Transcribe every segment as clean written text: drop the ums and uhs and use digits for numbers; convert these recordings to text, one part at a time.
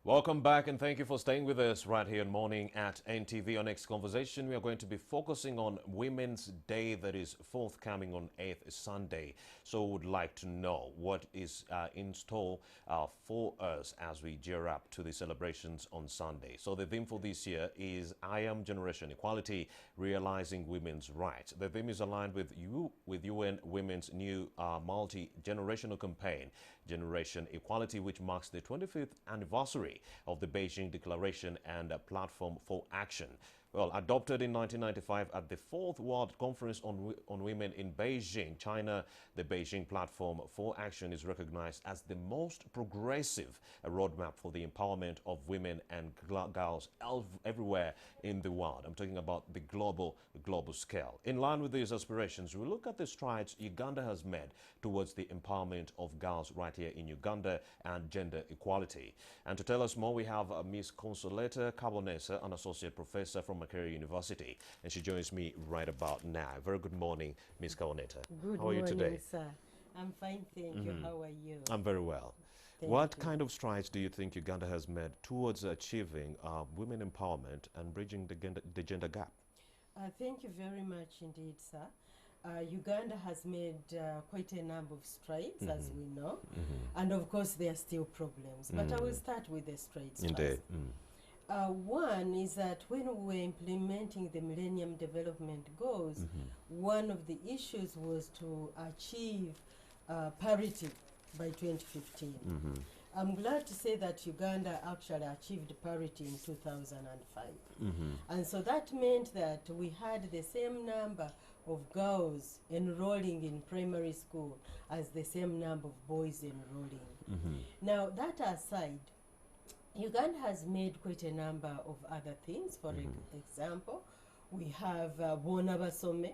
Welcome back and thank you for staying with us right here in Morning at NTV. Our next conversation, we are going to be focusing on Women's Day that is forthcoming on 8th Sunday. So we would like to know what is in store for us as we gear up to the celebrations on Sunday. So the theme for this year is I Am Generation Equality, Realizing Women's Rights. The theme is aligned with UN Women's new multi-generational campaign, Generation Equality, which marks the 25th anniversary of the Beijing Declaration and a Platform for Action. Well, adopted in 1995 at the Fourth World Conference on Women in Beijing, China, the Beijing Platform for Action is recognized as the most progressive roadmap for the empowerment of women and girls everywhere in the world. I'm talking about the global scale. In line with these aspirations, we look at the strides Uganda has made towards the empowerment of girls right here in Uganda and gender equality. And to tell us more, we have Ms. Consolata Kabonesa, an associate professor from Makerere University, and she joins me right about now. Very good morning, Ms. Kabonesa. Good How are you morning, today? sir. I'm fine, thank you. How are you? I'm very well. Thank What you. kind of strides do you think Uganda has made towards achieving women empowerment and bridging the gender gap? Thank you very much indeed, sir. Uganda has made quite a number of strides, as we know, and of course there are still problems. But I will start with the strides Indeed. first. One is that when we were implementing the Millennium Development Goals, one of the issues was to achieve parity by 2015. I'm glad to say that Uganda actually achieved parity in 2005. And so that meant that we had the same number of girls enrolling in primary school as the same number of boys enrolling. Now, that aside, Uganda has made quite a number of other things. For example, we have Bona Basome,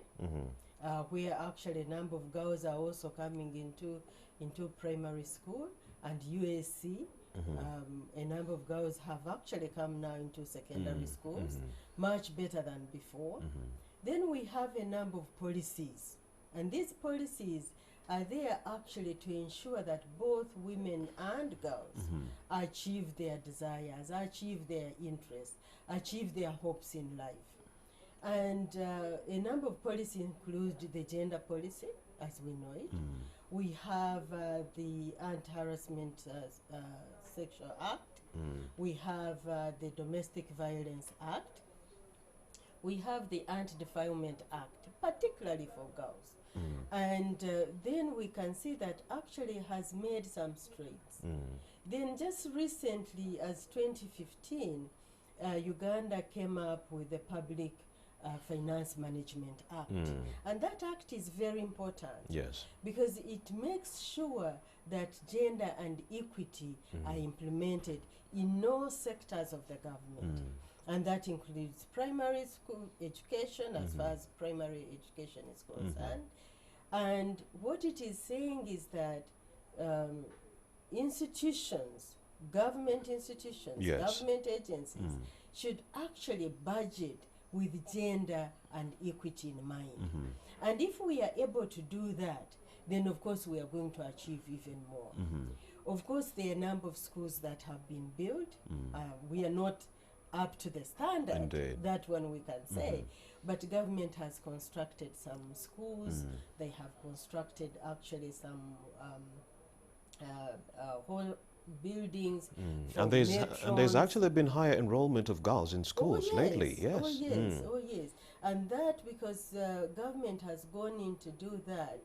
where actually a number of girls are also coming into primary school, and USC. A number of girls have actually come now into secondary schools, much better than before. Then we have a number of policies, and these policies are there actually to ensure that both women and girls achieve their desires, achieve their interests, achieve their hopes in life. And a number of policies include the gender policy, as we know it. We have the Anti-Harassment Sexual Act. We have the Domestic Violence Act. We have the Anti-Defilement Act, particularly for girls. And then we can see that actually has made some strides. Then just recently, as 2015, Uganda came up with the Public Finance Management Act. And that act is very important. Yes. Because it makes sure that gender and equity are implemented in all sectors of the government. And that includes primary school education, as far as primary education is concerned. And what it is saying is that institutions, government institutions, government agencies should actually budget with gender and equity in mind. And if we are able to do that, then of course we are going to achieve even more. Of course, there are a number of schools that have been built. We are not up to the standard, Indeed. that one we can say. But government has constructed some schools. They have constructed actually some whole buildings. And there's actually been higher enrollment of girls in schools lately. Yes. Oh yes, oh yes. And that because government has gone in to do that,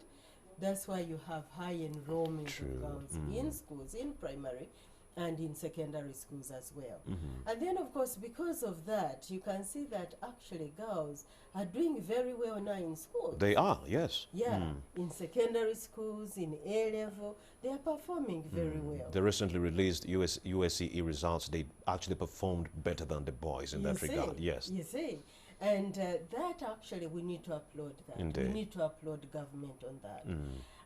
that's why you have high enrollment of girls in schools, in primary and in secondary schools as well. And then of course, because of that, you can see that actually girls are doing very well now in schools. They are, yes. Yeah, in secondary schools, in A level, they are performing very well. The recently released USCE results, they actually performed better than the boys in that regard. Yes. You see. And that actually, we need to applaud that. Indeed. We need to applaud government on that.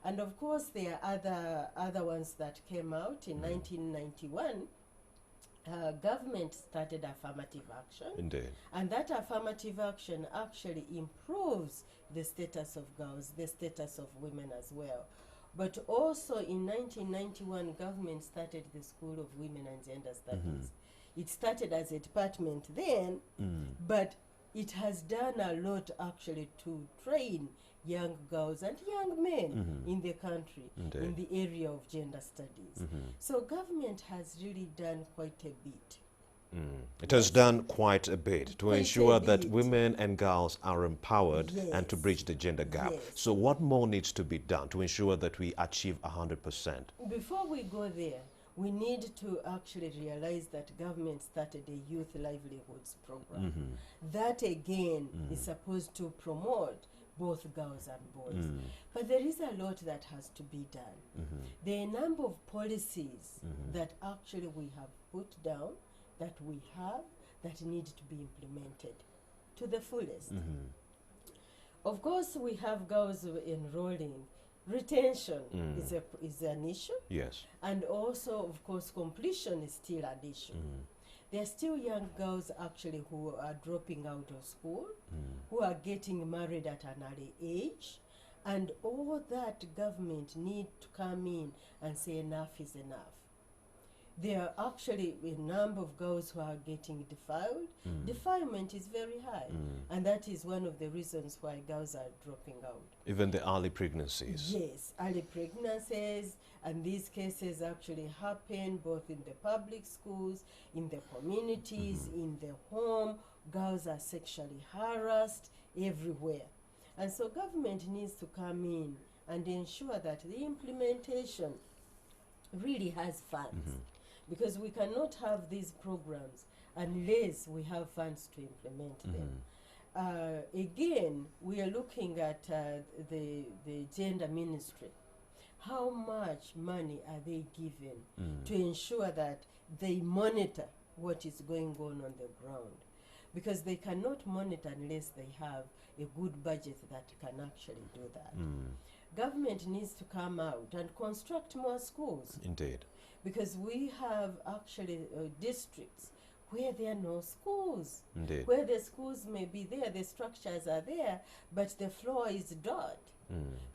And of course, there are other ones that came out in 1991. Government started affirmative action. Indeed. And that affirmative action actually improves the status of girls, the status of women as well. But also in 1991, government started the School of Women and Gender Studies. It started as a department then, but it has done a lot actually to train young girls and young men in the country in the area of gender studies. So government has really done quite a bit. It has done quite a bit to ensure that bit. women and girls are empowered and to Yes. bridge the gender gap. Yes. So what more needs to be done to ensure that we achieve 100%? Before we go there, we need to actually realize that government started a youth livelihoods program. That again is supposed to promote both girls and boys. But there is a lot that has to be done. There are a number of policies that actually we have put down, that we have, that need to be implemented to the fullest. Of course, we have girls enrolling. Retention is an issue. Yes. And also, of course, completion is still an issue. There are still young girls actually who are dropping out of school, who are getting married at an early age, and all that government need to come in and say enough is enough. There are actually a number of girls who are getting defiled. Defilement is very high, and that is one of the reasons why girls are dropping out. Even the early pregnancies. Yes, early pregnancies, and these cases actually happen both in the public schools, in the communities, in the home. Girls are sexually harassed everywhere. And so government needs to come in and ensure that the implementation really has funds. Because we cannot have these programs unless we have funds to implement them. Again, we are looking at the gender ministry. How much money are they given to ensure that they monitor what is going on the ground? Because they cannot monitor unless they have a good budget that can actually do that. Government needs to come out and construct more schools. Indeed. Because we have actually districts where there are no schools. Indeed. Where the schools may be there, the structures are there, but the floor is dirt.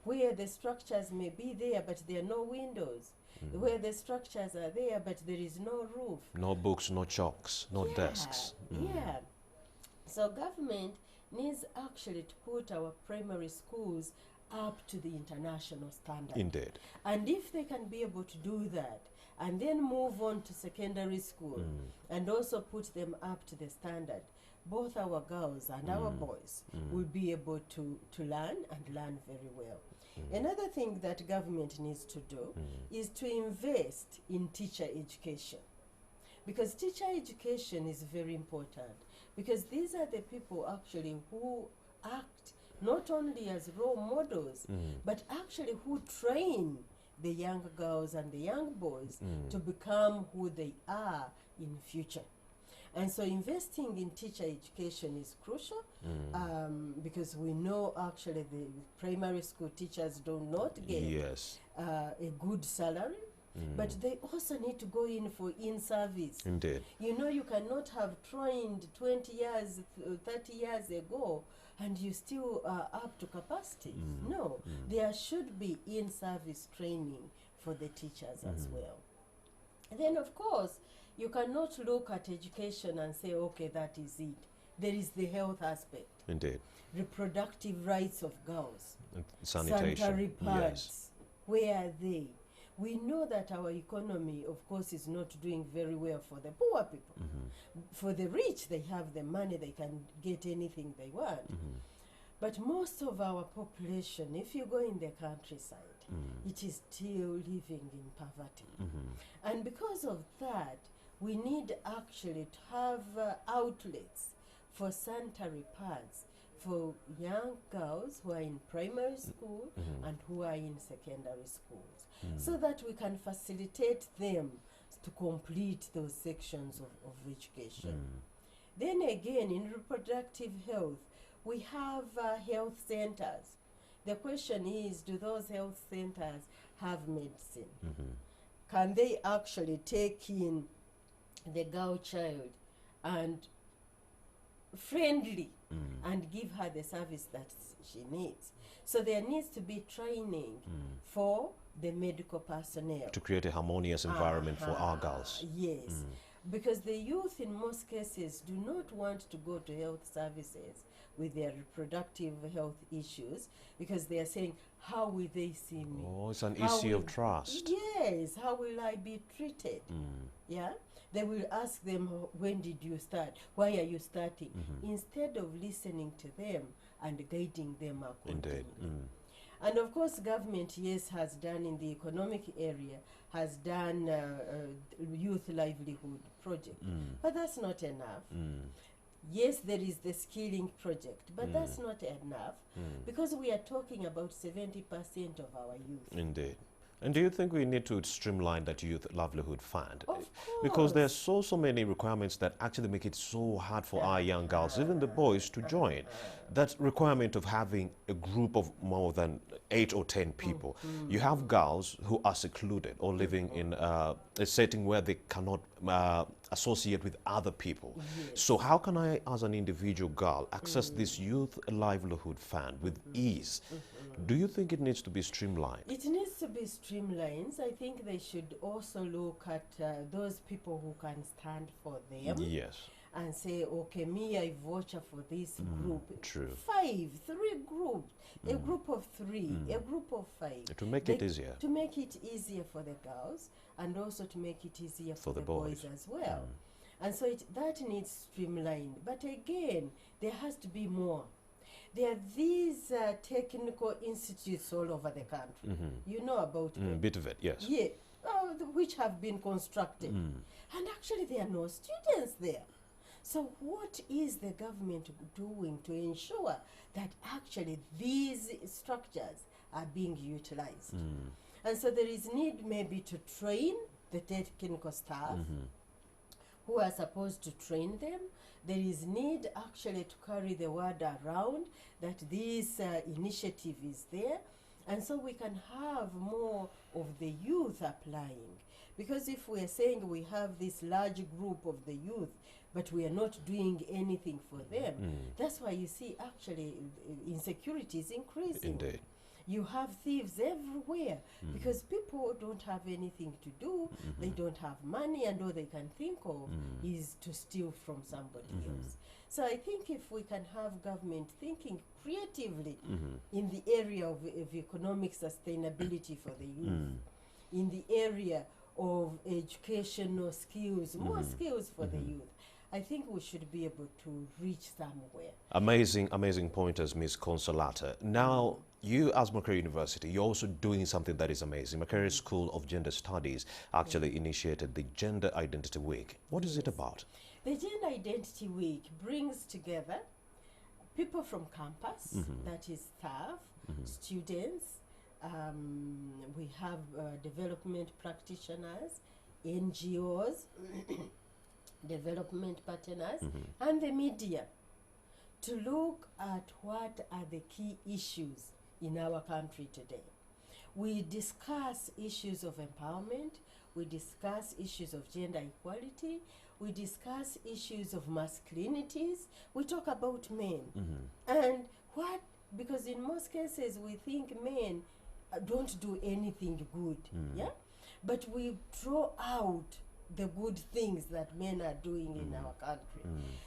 Where the structures may be there, but there are no windows. Where the structures are there, but there is no roof. No books, no chalks, no desks. Yeah. So government needs actually to put our primary schools up to the international standard. Indeed. And if they can be able to do that, and then move on to secondary school, and also put them up to the standard, both our girls and our boys will be able to learn and learn very well. Another thing that government needs to do is to invest in teacher education. Because teacher education is very important. Because these are the people actually who act not only as role models, but actually who train the young girls and the young boys to become who they are in future. And so investing in teacher education is crucial because we know actually the primary school teachers do not get a good salary. But they also need to go in for in-service. Indeed. You know, you cannot have trained 20 years, 30 years ago, and you still are up to capacity. No, there should be in-service training for the teachers as well. And then, of course, you cannot look at education and say, okay, that is it. There is the health aspect. Indeed. Reproductive rights of girls. And sanitation. Sanitary pads. Yes. Where are they? We know that our economy, of course, is not doing very well for the poor people. For the rich, they have the money, they can get anything they want. But most of our population, if you go in the countryside, it is still living in poverty. And because of that, we need actually to have outlets for sanitary pads for young girls who are in primary school and who are in secondary schools, so that we can facilitate them to complete those sections of education. Then again, in reproductive health, we have health centers. The question is, do those health centers have medicine? Can they actually take in the girl child and friendly and give her the service that she needs? So there needs to be training for the medical personnel. To create a harmonious environment for our girls. Yes, because the youth in most cases do not want to go to health services with their reproductive health issues because they are saying, how will they see me? Oh, it's an How issue will- of trust. Yes, how will I be treated? Yeah, they will ask them, when did you start? Why are you starting? Instead of listening to them and guiding them accordingly. Indeed. And of course, government, yes, has done in the economic area, has done youth livelihood project, but that's not enough. Yes, there is the skilling project, but that's not enough because we are talking about 70% of our youth. Indeed. And do you think we need to streamline that youth livelihood fund? Of Because there's course. so many requirements that actually make it so hard for our young girls, even the boys, to join. That requirement of having a group of more than 8 or 10 people. You have girls who are secluded or living in a setting where they cannot associate with other people. Yes. So how can I, as an individual girl, access this youth livelihood fund with ease? Do you think it needs to be streamlined? It needs to be streamlined. I think they should also look at those people who can stand for them Yes. and say, okay, me, I voucher for this group. True. 5, 3 groups, a group of 3, a group of 5. To make it easier. To make it easier for the girls and also to make it easier for the boys as well. And so that needs streamlined. But again, there has to be more. There are these technical institutes all over the country. You know about them. Bit of it, yes. Yeah, which have been constructed. And actually there are no students there. So what is the government doing to ensure that actually these structures are being utilized? And so there is need maybe to train the technical staff who are supposed to train them. There is need actually to carry the word around that this initiative is there, and so we can have more of the youth applying. Because if we are saying we have this large group of the youth, but we are not doing anything for them, that's why you see actually insecurity is increasing. Indeed. You have thieves everywhere because people don't have anything to do, they don't have money, and all they can think of is to steal from somebody else. So I think if we can have government thinking creatively in the area of economic sustainability for the youth, in the area of educational skills, more skills for the youth, I think we should be able to reach somewhere. Amazing, amazing pointers, Ms. Consolata. Now, you as Makerere University, you're also doing something that is amazing. Makerere School of Gender Studies actually initiated the Gender Identity Week. What is it about? The Gender Identity Week brings together people from campus, that is staff, students, we have development practitioners, NGOs, development partners, and the media to look at what are the key issues in our country today. We discuss issues of empowerment, we discuss issues of gender equality, we discuss issues of masculinities, we talk about men. And what, because in most cases we think men don't do anything good, yeah? But we draw out the good things that men are doing in our country.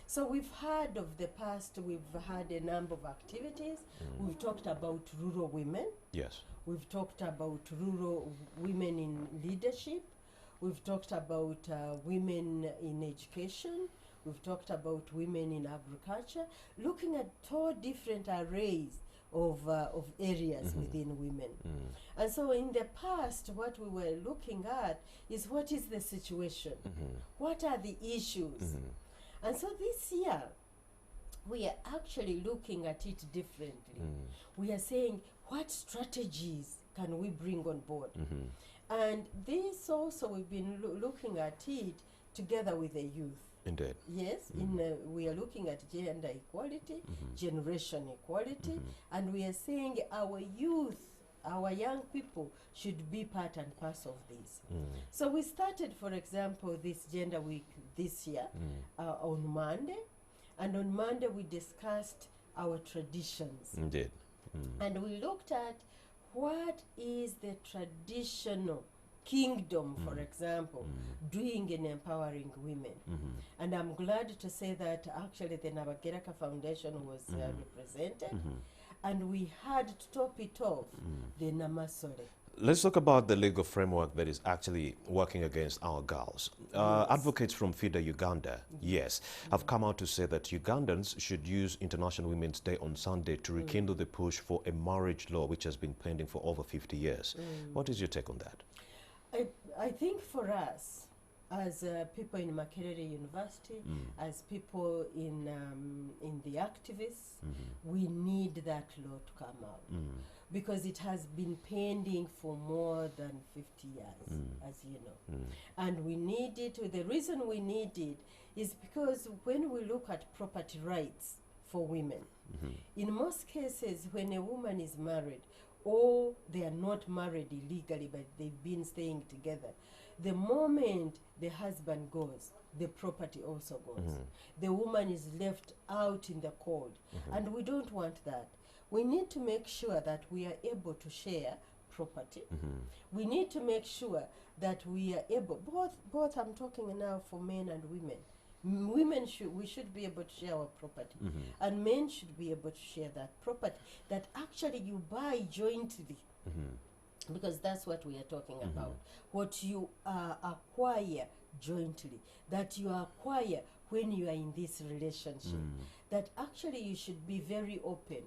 So we've heard of the past, we've had a number of activities. We've talked about rural women. Yes. We've talked about rural women in leadership. We've talked about women in education. We've talked about women in agriculture, looking at 2 different arrays of areas within women. And so in the past, what we were looking at is what is the situation? What are the issues? And so this year, we are actually looking at it differently. We are saying, what strategies can we bring on board? And this also, we've been looking at it together with the youth. Indeed. Yes, we are looking at gender equality, generation equality, and we are saying our youth, our young people should be part and parcel of this. So we started, for example, this Gender Week this year on Monday, and on Monday we discussed our traditions. Indeed. And we looked at what is the traditional kingdom, for example, doing in empowering women? And I'm glad to say that actually the Nabagereka Foundation was represented, and we had to top it off the Namasole. Let's talk about the legal framework that is actually working against our girls. Advocates from FIDA Uganda, yes, have come out to say that Ugandans should use International Women's Day on Sunday to rekindle the push for a marriage law which has been pending for over 50 years. What is your take on that? I think for us, as people in Makerere University, as people in the activists, we need that law to come out. Because it has been pending for more than 50 years, as you know. And we need it. The reason we need it is because when we look at property rights for women, in most cases, when a woman is married, or they are not married illegally, but they've been staying together, the moment the husband goes, the property also goes. The woman is left out in the cold, and we don't want that. We need to make sure that we are able to share property. We need to make sure that we are able, both I'm talking now for men and women. We should be able to share our property, and men should be able to share that property that actually you buy jointly, because that's what we are talking about. What you acquire jointly, that you acquire when you are in this relationship, that actually you should be very open,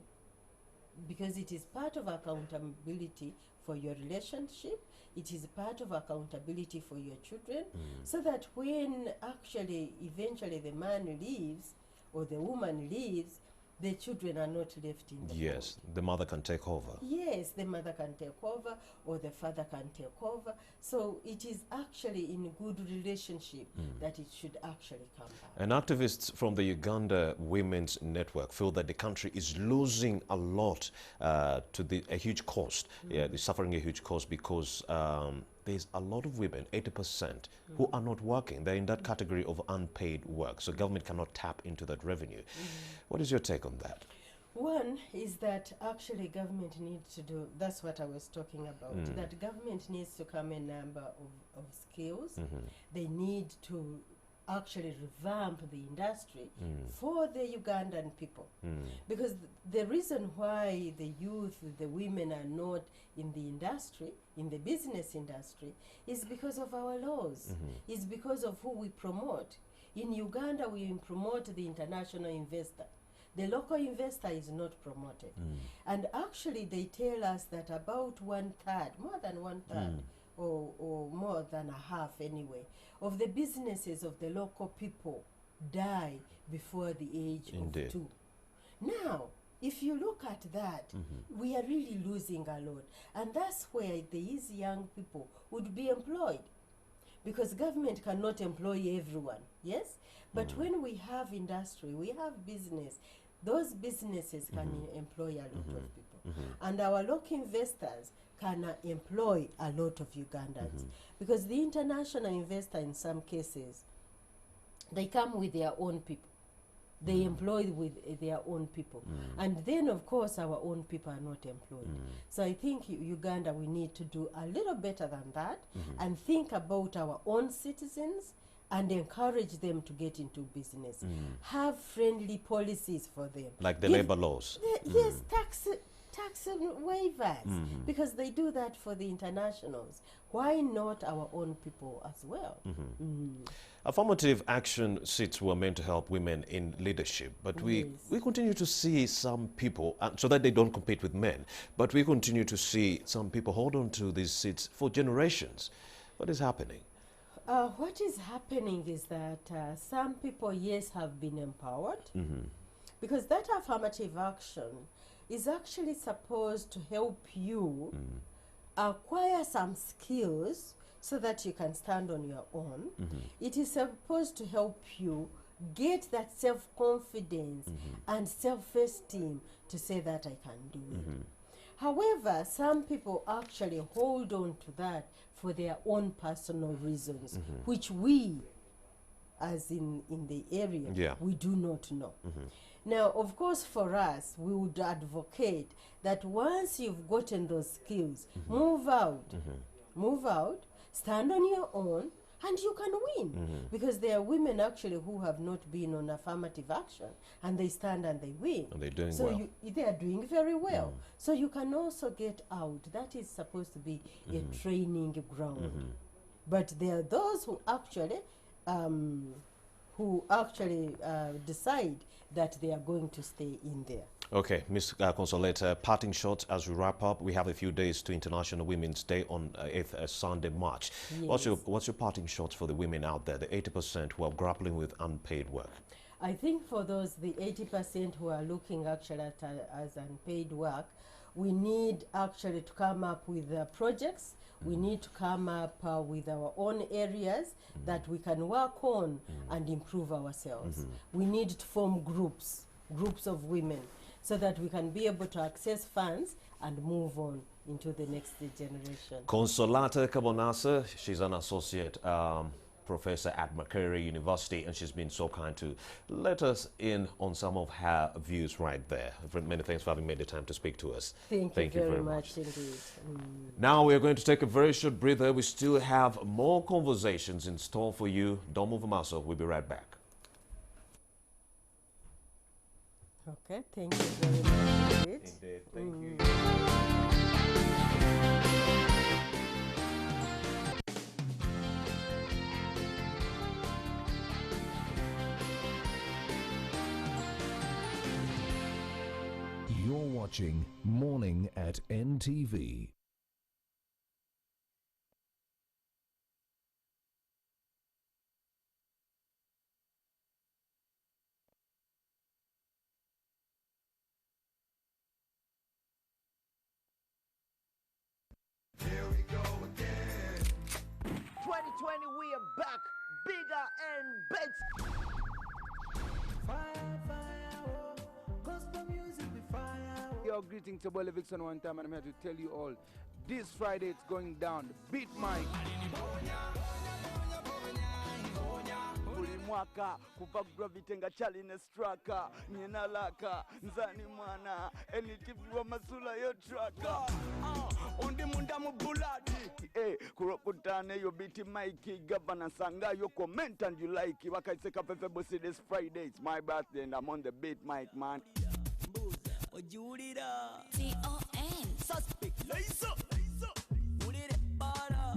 because it is part of accountability for your relationship. It is part of accountability for your children, so that when actually eventually the man leaves or the woman leaves, the children are not left in the Yes, the mother can take over. Yes, the mother can take over, or the father can take over. So it is actually in a good relationship that it should actually come back. And activists from the Uganda Women's Network feel that the country is losing a lot to a huge cost. Yeah, they're suffering a huge cost because there's a lot of women, 80%, who are not working. They're in that category of unpaid work. So government cannot tap into that revenue. What is your take on that? One is that actually government needs to do, that's what I was talking about, that government needs to come a number of skills. They need to actually revamp the industry for the Ugandan people. Because the reason why the youth, the women are not in the industry, in the business industry, is because of our laws. It's because of who we promote. In Uganda, we promote the international investor. The local investor is not promoted. And actually, they tell us that about 1/3, more than 1/3, or more than a half anyway, of the businesses of the local people die before the age of 2. Now, if you look at that, we are really losing a lot. And that's where these young people would be employed. Because government cannot employ everyone, yes? But when we have industry, we have business, those businesses can employ a lot of people. And our local investors can employ a lot of Ugandans. Because the international investor, in some cases, they come with their own people. They employ with their own people. And then, of course, our own people are not employed. So I think Uganda, we need to do a little better than that and think about our own citizens and encourage them to get into business. Have friendly policies for them. Like the labor laws. Yes, tax waivers, because they do that for the internationals. Why not our own people as well? Affirmative action seats were meant to help women in leadership, but we continue to see some people, so that they don't compete with men, but we continue to see some people hold on to these seats for generations. What is happening? What is happening is that some people, yes, have been empowered, because that affirmative action is actually supposed to help you acquire some skills so that you can stand on your own. It is supposed to help you get that self-confidence and self-esteem to say that I can do it. However, some people actually hold on to that for their own personal reasons, which we, as in the area, we do not know. Now, of course, for us, we would advocate that once you've gotten those skills, move out, stand on your own, and you can win. Because there are women actually who have not been on affirmative action, and they stand and they win. And they're doing so well. They are doing very well. So you can also get out. That is supposed to be a training ground. But there are those who actually decide that they are going to stay in there. Okay, Ms. Consolata, parting shots as we wrap up. We have a few days to International Women's Day on 8th Sunday, March. Yes. What's your parting shots for the women out there, the 80% who are grappling with unpaid work? I think for those, the 80% who are looking actually at as unpaid work, we need actually to come up with projects. We need to come up with our own areas that we can work on and improve ourselves. We need to form groups of women, so that we can be able to access funds and move on into the next generation. Consolata Kabonasa, she's an associate professor at Makerere University, and she's been so kind to let us in on some of her views right there. Many thanks for having made the time to speak to us. Thank you very much indeed. Now we're going to take a very short breather. We still have more conversations in store for you. Don't move a muscle. We'll be right back. Okay, thank you very much. Indeed, thank you. You're watching Morning at NTV. Here we go again. 2020, we are back, bigger and better. Fire, fire, oh, gospel music be fire. Oh. Yo, greetings to Boyle Vixen one time, and I'm here to tell you all, this Friday it's going down. Beat Mike. Mwaka kupagura vitenga chali ne straka nyina laka nzani mwana enitivu wa masula yo traka undi munda mubulati kurokutane yo biti Mikey Governor Sanga yo comment and you like wakaiseka pefe bosi this Friday. It's my birthday and I'm on the beat Mike, man. Ojurira T-O-N suspect laser Urire para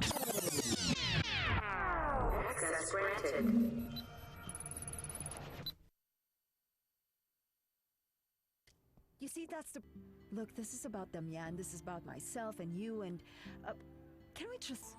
access granted. You see, that's the... Look, this is about them, yeah, and this is about myself and you and... can we just...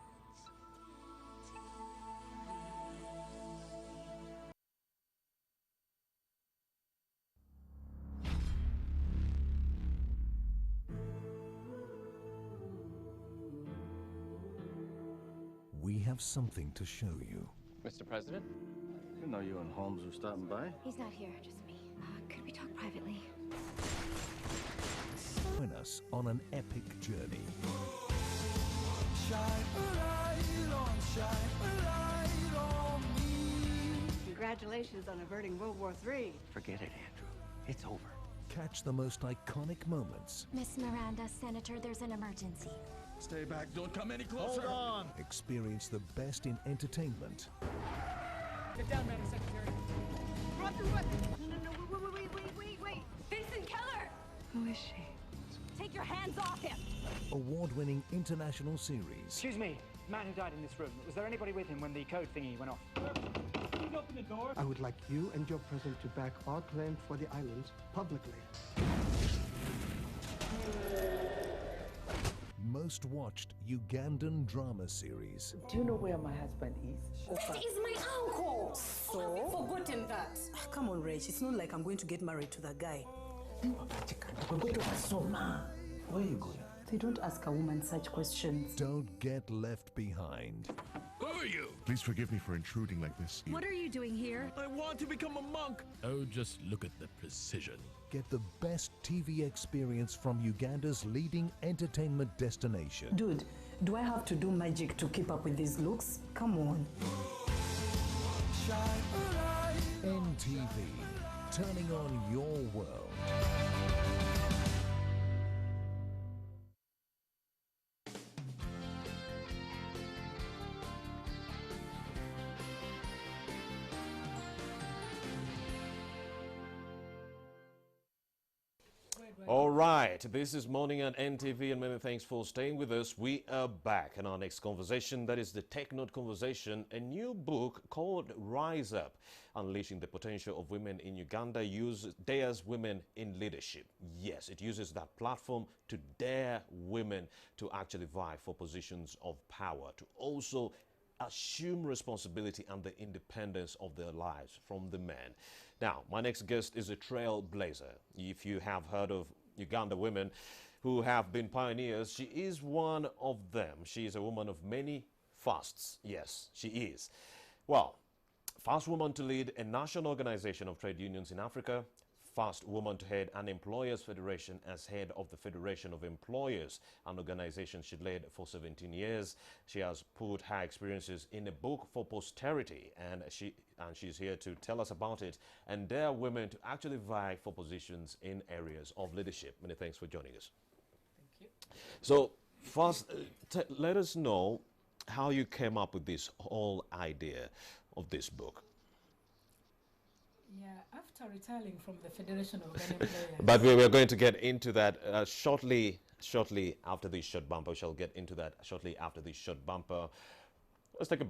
We have something to show you. Mr. President? I didn't know you and Holmes were stopping by. He's not here, just me. Could we talk privately? Join us on an epic journey. Shine a light on, shine a light on me. Congratulations on averting World War III. Forget it, Andrew. It's over. Catch the most iconic moments. Miss Miranda, Senator, there's an emergency. Stay back, don't come any closer. Hold on. Experience the best in entertainment. Get down, Madam Secretary. Drop your weapon. No, wait. Vincent Keller! Who is she? Take your hands off him! Award-winning international series. Excuse me, man who died in this room. Was there anybody with him when the code thingy went off? Can you open the door? I would like you and your president to back our claim for the islands publicly. Most watched Ugandan drama series. Do you know where my husband is? He's my uncle! So? I've forgotten that. Come on, Rach. It's not like I'm going to get married to that guy. We're going to Asoma. Where are you going? They don't ask a woman such questions. Don't get left behind. Who are you? Please forgive me for intruding like this. What are you doing here? I want to become a monk. Oh, just look at the precision. Get the best TV experience from Uganda's leading entertainment destination. Dude, do I have to do magic to keep up with these looks? Come on. NTV, turning on your world. All right, this is Morning at NTV, and many thanks for staying with us. We are back in our next conversation. That is the Tech Note Conversation, a new book called Rise Up, Unleashing the Potential of Women in Uganda, dares women in leadership. Yes, it uses that platform to dare women to actually vie for positions of power, to also assume responsibility and the independence of their lives from the men. Now, my next guest is a trailblazer. If you have heard of Uganda women who have been pioneers, she is one of them. She is a woman of many fasts. Yes, she is. Well, first woman to lead a national organization of trade unions in Africa, first woman to head an employers federation as head of the Federation of Employers, an organization she led for 17 years. She has put her experiences in a book for posterity, and she's here to tell us about it and dare women to actually vie for positions in areas of leadership. Many thanks for joining us. Thank you. So first, let us know how you came up with this whole idea of this book. Yeah, after retiring from the Federation of Uganda Employers. But we are going to get into that shortly after this short bumper. We shall get into that shortly after this short bumper. Let's take a break.